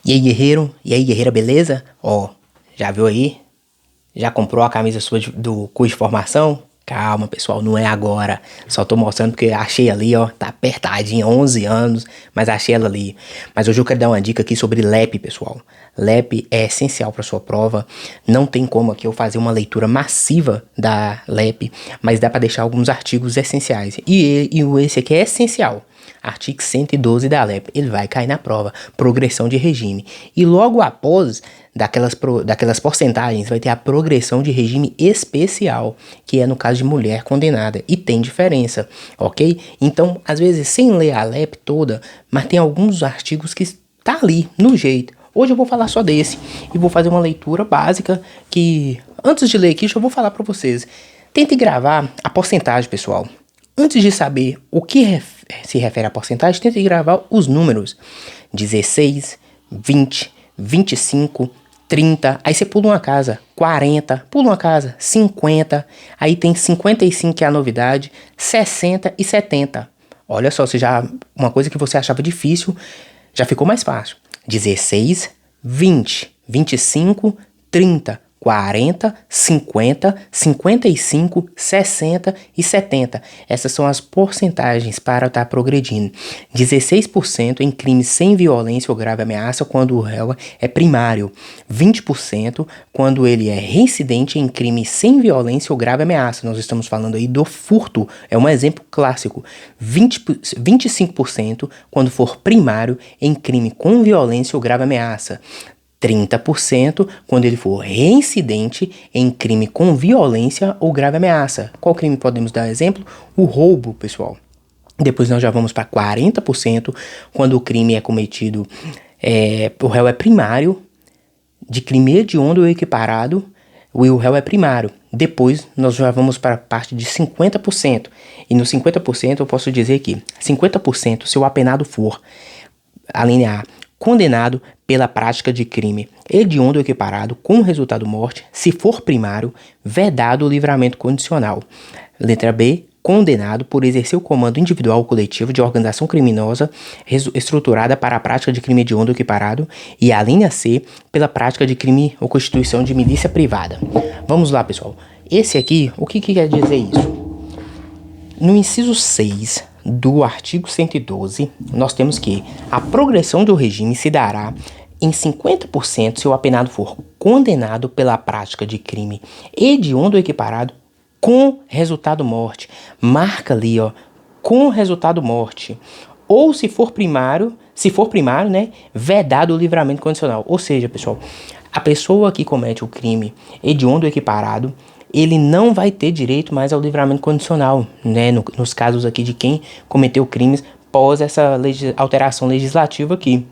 E aí, guerreiro? E aí, guerreira, beleza? Ó, já viu aí? Já comprou a camisa sua do curso de formação? Calma, pessoal, não é agora. Só tô mostrando porque achei ali, ó, tá apertadinha, 11 anos, mas achei ela ali. Mas hoje eu quero dar uma dica aqui sobre LEP, pessoal. LEP é essencial para sua prova. Não tem como aqui eu fazer uma leitura massiva da LEP, mas dá para deixar alguns artigos essenciais. E esse aqui é essencial. Artigo 112 da LEP, ele vai cair na prova, progressão de regime. E logo após daquelas porcentagens, vai ter a progressão de regime especial, que é no caso de mulher condenada, e tem diferença, ok? Então, às vezes, sem ler a LEP toda, mas tem alguns artigos que tá ali, no jeito. Hoje eu vou falar só desse, e vou fazer uma leitura básica, que antes de ler aqui, eu vou falar para vocês. Tente gravar a porcentagem, pessoal. Antes de saber o que se refere à porcentagem, tente gravar os números: 16, 20, 25, 30. Aí você pula uma casa, 40, pula uma casa, 50. Aí tem 55, que é a novidade, 60 e 70. Olha só, uma coisa que você achava difícil, já ficou mais fácil. 16, 20, 25, 30. 40, 50, 55, 60 e 70. Essas são as porcentagens para estar progredindo. 16% em crime sem violência ou grave ameaça quando o réu é primário. 20% quando ele é reincidente em crime sem violência ou grave ameaça. Nós estamos falando aí do furto, é um exemplo clássico. 25% quando for primário em crime com violência ou grave ameaça. 30% quando ele for reincidente em crime com violência ou grave ameaça. Qual crime podemos dar exemplo? O roubo, pessoal. Depois nós já vamos para 40% quando o crime é cometido, o réu é primário, de crime hediondo ou equiparado, o réu é primário. Depois nós já vamos para a parte de 50%. E no 50% eu posso dizer que 50% se o apenado for, a linha A, condenado pela prática de crime hediondo ou equiparado com resultado morte, se for primário, vedado o livramento condicional. Letra B, condenado por exercer o comando individual ou coletivo de organização criminosa estruturada para a prática de crime hediondo ou equiparado. E a linha C, pela prática de crime ou constituição de milícia privada. Vamos lá, pessoal. Esse aqui, o que quer dizer isso? No inciso 6 do artigo 112, nós temos que a progressão do regime se dará em 50% se o apenado for condenado pela prática de crime hediondo ou equiparado com resultado morte. Marca ali, ó, com resultado morte. Ou se for primário, né, vedado o livramento condicional. Ou seja, pessoal, a pessoa que comete o crime hediondo ou equiparado, ele não vai ter direito mais ao livramento condicional, né? Nos casos aqui de quem cometeu crimes pós essa alteração legislativa aqui.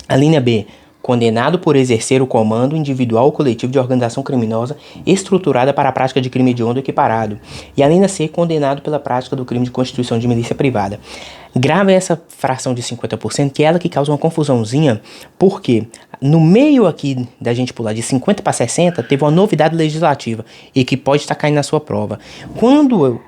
A linha B, condenado por exercer o comando individual ou coletivo de organização criminosa estruturada para a prática de crime hediondo equiparado. E a linha C, condenado pela prática do crime de constituição de milícia privada. Grava essa fração de 50%, que é ela que causa uma confusãozinha, porque no meio aqui da gente pular de 50 para 60, teve uma novidade legislativa e que pode estar caindo na sua prova. Quando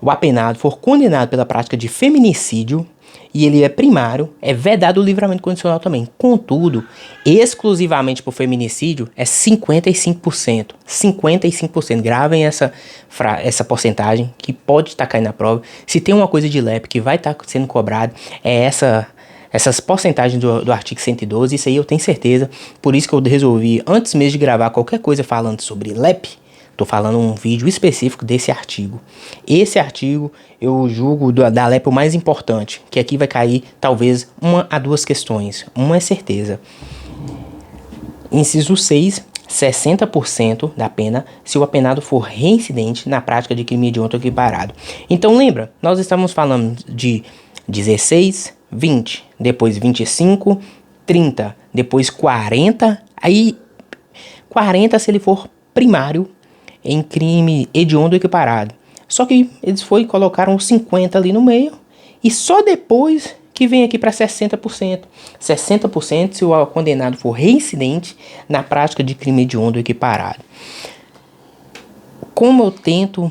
o apenado for condenado pela prática de feminicídio, e ele é primário, é vedado o livramento condicional também. Contudo, exclusivamente por feminicídio, é 55%. 55%. Gravem essa porcentagem que pode estar caindo na prova. Se tem uma coisa de LEP que vai estar sendo cobrado, é essas porcentagens do artigo 112. Isso aí eu tenho certeza. Por isso que eu resolvi, antes mesmo de gravar qualquer coisa falando sobre LEP, tô falando um vídeo específico desse artigo. Esse artigo eu julgo da LEP o mais importante, que aqui vai cair talvez 1 a 2 questões. Uma é certeza. Inciso 6, 60% da pena se o apenado for reincidente na prática de crime hediondo equiparado. Então lembra, nós estamos falando de 16, 20, depois 25, 30, depois 40, aí 40 se ele for primário em crime hediondo equiparado. Só que eles colocaram 50 ali no meio e só depois que vem aqui para 60%. 60% se o condenado for reincidente na prática de crime hediondo equiparado. Como eu tento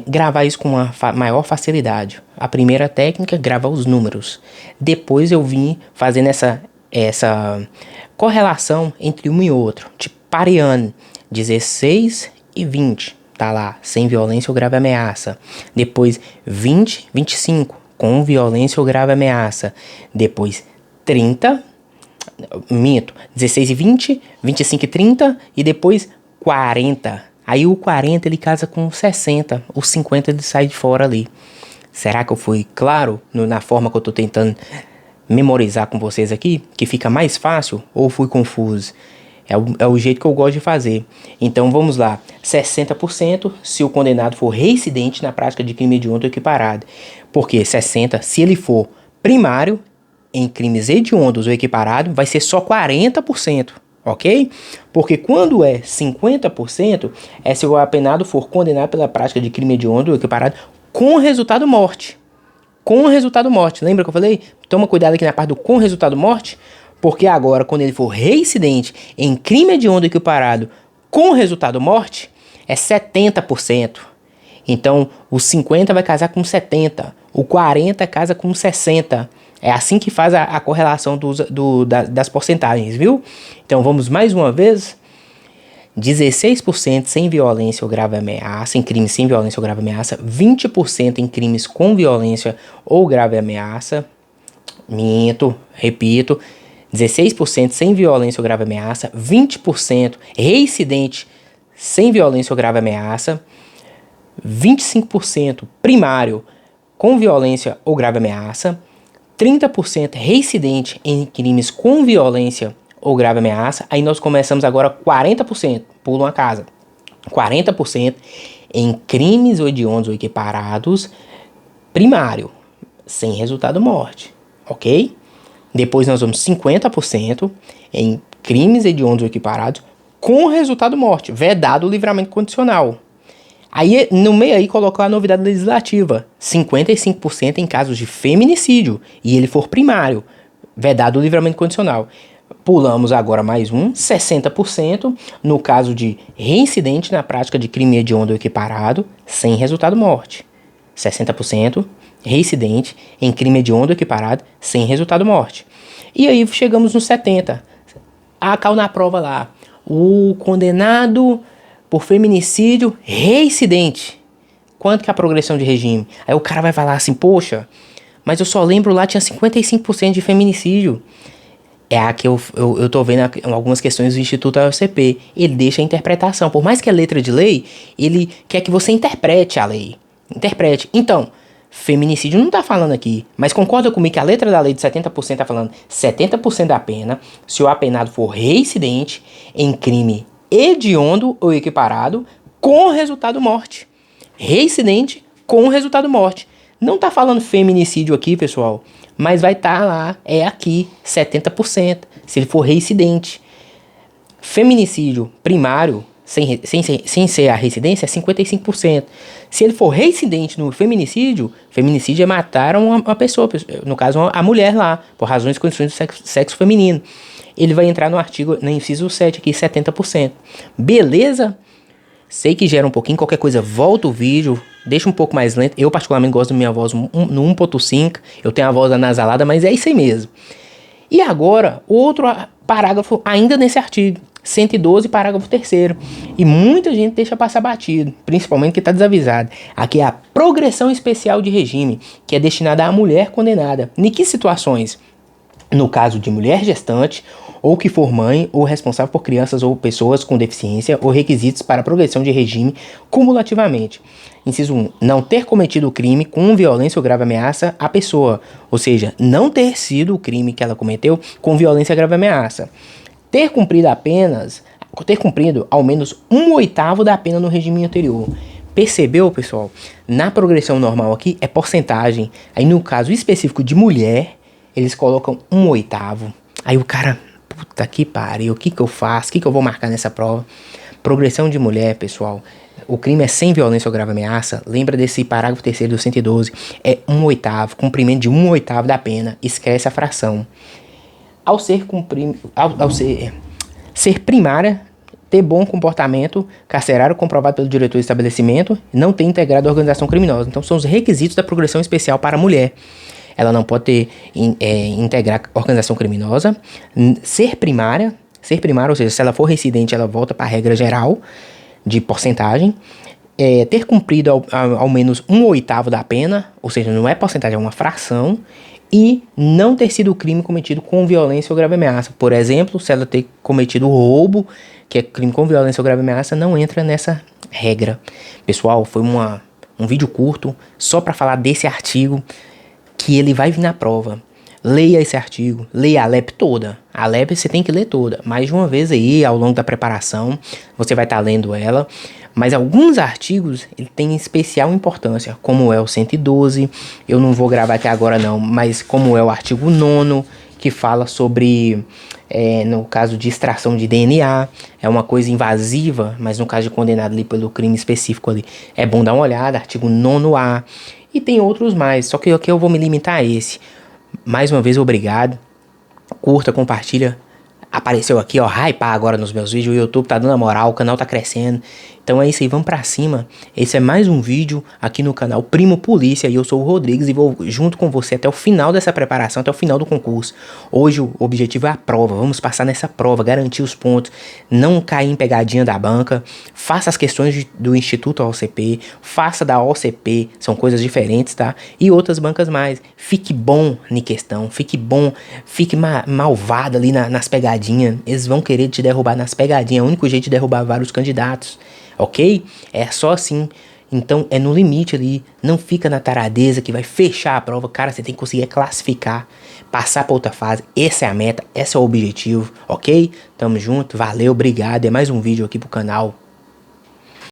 gravar isso com uma maior facilidade? A primeira técnica, gravar os números. Depois eu vim fazendo essa correlação entre um e outro, tipo pareando 16 e 20, tá lá, sem violência ou grave ameaça. Depois 20, 25, com violência ou grave ameaça. Depois 30, 16 e 20, 25 e 30 e depois 40. Aí o 40 ele casa com 60, o 50 ele sai de fora ali. Será que eu fui claro na forma que eu tô tentando memorizar com vocês aqui? Que fica mais fácil ou fui confuso? É o jeito que eu gosto de fazer. Então vamos lá. 60% se o condenado for reincidente na prática de crime hediondo ou equiparado. Porque 60% se ele for primário em crimes hediondos ou equiparados, vai ser só 40%. Ok? Porque quando é 50%, é se o apenado for condenado pela prática de crime hediondo ou equiparado com resultado morte. Com resultado morte. Lembra que eu falei? Toma cuidado aqui na parte do com resultado morte, porque agora, quando ele for reincidente em crime hediondo ou equiparado com resultado morte, é 70%. Então, o 50 vai casar com 70, o 40 casa com 60. É assim que faz a correlação das porcentagens, viu? Então, vamos mais uma vez. 16% sem violência ou grave ameaça, em crimes sem violência ou grave ameaça. 20% em crimes com violência ou grave ameaça. Repito. 16% sem violência ou grave ameaça. 20% reincidente sem violência ou grave ameaça. 25% primário com violência ou grave ameaça. 30% reincidente em crimes com violência ou grave ameaça. Aí nós começamos agora 40%, pula uma casa. 40% em crimes hediondos ou equiparados primário, sem resultado morte, ok? Depois nós vamos 50% em crimes hediondos ou equiparados com resultado morte, vedado o livramento condicional. Aí, no meio aí, colocou a novidade legislativa, 55% em casos de feminicídio, e ele for primário, vedado o livramento condicional. Pulamos agora mais 60% no caso de reincidente na prática de crime hediondo ou equiparado, sem resultado morte. 60% reincidente em crime hediondo ou equiparado, sem resultado morte. E aí chegamos no 70%. Caiu na prova lá. O condenado por feminicídio reincidente. Quanto que é a progressão de regime? Aí o cara vai falar assim, poxa, mas eu só lembro lá tinha 55% de feminicídio. É a que eu tô vendo algumas questões do Instituto AOCP. Ele deixa a interpretação. Por mais que é letra de lei, ele quer que você interprete a lei. Interprete. Então, feminicídio não tá falando aqui. Mas concorda comigo que a letra da lei de 70% tá falando 70% da pena se o apenado for reincidente em crime hediondo ou equiparado com resultado morte. Reincidente com resultado morte. Não tá falando feminicídio aqui, pessoal, mas vai estar lá, é aqui, 70%, se ele for reincidente. Feminicídio primário, sem ser a reincidência, é 55%. Se ele for reincidente no feminicídio é matar uma pessoa, no caso a mulher lá, por razões e condições do sexo feminino. Ele vai entrar no artigo, no inciso 7 aqui, 70%. Beleza? Sei que gera um pouquinho, qualquer coisa, volta o vídeo, deixa um pouco mais lento. Eu particularmente gosto da minha voz no 1.5, eu tenho a voz anasalada, mas é isso aí mesmo. E agora, outro parágrafo ainda nesse artigo, 112, parágrafo 3º. E muita gente deixa passar batido, principalmente que está desavisado. Aqui é a progressão especial de regime, que é destinada à mulher condenada. Em que situações? No caso de mulher gestante, ou que for mãe ou responsável por crianças ou pessoas com deficiência, ou requisitos para progressão de regime cumulativamente. Inciso 1. Não ter cometido o crime com violência ou grave ameaça à pessoa, ou seja, não ter sido o crime que ela cometeu com violência ou grave ameaça. Ter cumprido ao menos 1/8 da pena no regime anterior. Percebeu, pessoal? Na progressão normal aqui é porcentagem. Aí no caso específico de mulher, eles colocam 1/8. Aí o cara, puta que pariu, o que eu faço? O que eu vou marcar nessa prova? Progressão de mulher, pessoal. O crime é sem violência ou grave ameaça. Lembra desse parágrafo 3º do 112. É 1/8, cumprimento de 1/8 da pena. Esquece a fração. Ao ser primária, ter bom comportamento carcerário comprovado pelo diretor do estabelecimento, não ter integrado a organização criminosa. Então são os requisitos da progressão especial para a mulher. ela não pode ter, integrar organização criminosa, ser primária, ou seja, se ela for reincidente, ela volta para a regra geral de porcentagem, ter cumprido ao menos 1/8 da pena, ou seja, não é porcentagem, é uma fração, e não ter sido crime cometido com violência ou grave ameaça. Por exemplo, se ela ter cometido roubo, que é crime com violência ou grave ameaça, não entra nessa regra. Pessoal, foi um vídeo curto só para falar desse artigo, que ele vai vir na prova. Leia esse artigo, leia a LEP toda. A LEP você tem que ler toda. Mais de uma vez aí, ao longo da preparação, você vai estar lendo ela. Mas alguns artigos ele têm especial importância, como é o 112, eu não vou gravar aqui agora não, mas como é o artigo 9º, que fala sobre, no caso de extração de DNA, é uma coisa invasiva, mas no caso de condenado ali pelo crime específico ali, é bom dar uma olhada, artigo 9º-A, e tem outros mais, só que aqui eu vou me limitar a esse. Mais uma vez, obrigado, curta, compartilha. Apareceu aqui, ó, hypar agora nos meus vídeos, o YouTube tá dando a moral, o canal tá crescendo. Então é isso aí, vamos pra cima. Esse é mais um vídeo aqui no canal Primo Polícia e eu sou o Rodrigues e vou junto com você até o final dessa preparação, até o final do concurso. Hoje o objetivo é a prova, vamos passar nessa prova, garantir os pontos, não cair em pegadinha da banca, faça as questões do Instituto OCP, faça da OCP, são coisas diferentes, tá? E outras bancas mais. Fique bom em questão, fique bom, fique malvado ali nas pegadinhas, eles vão querer te derrubar nas pegadinhas, é o único jeito de derrubar vários candidatos. Ok? É só assim. Então é no limite ali. Não fica na taradeza que vai fechar a prova. Cara, você tem que conseguir classificar, passar para outra fase. Essa é a meta, esse é o objetivo. Ok? Tamo junto, valeu, obrigado. É mais um vídeo aqui pro canal.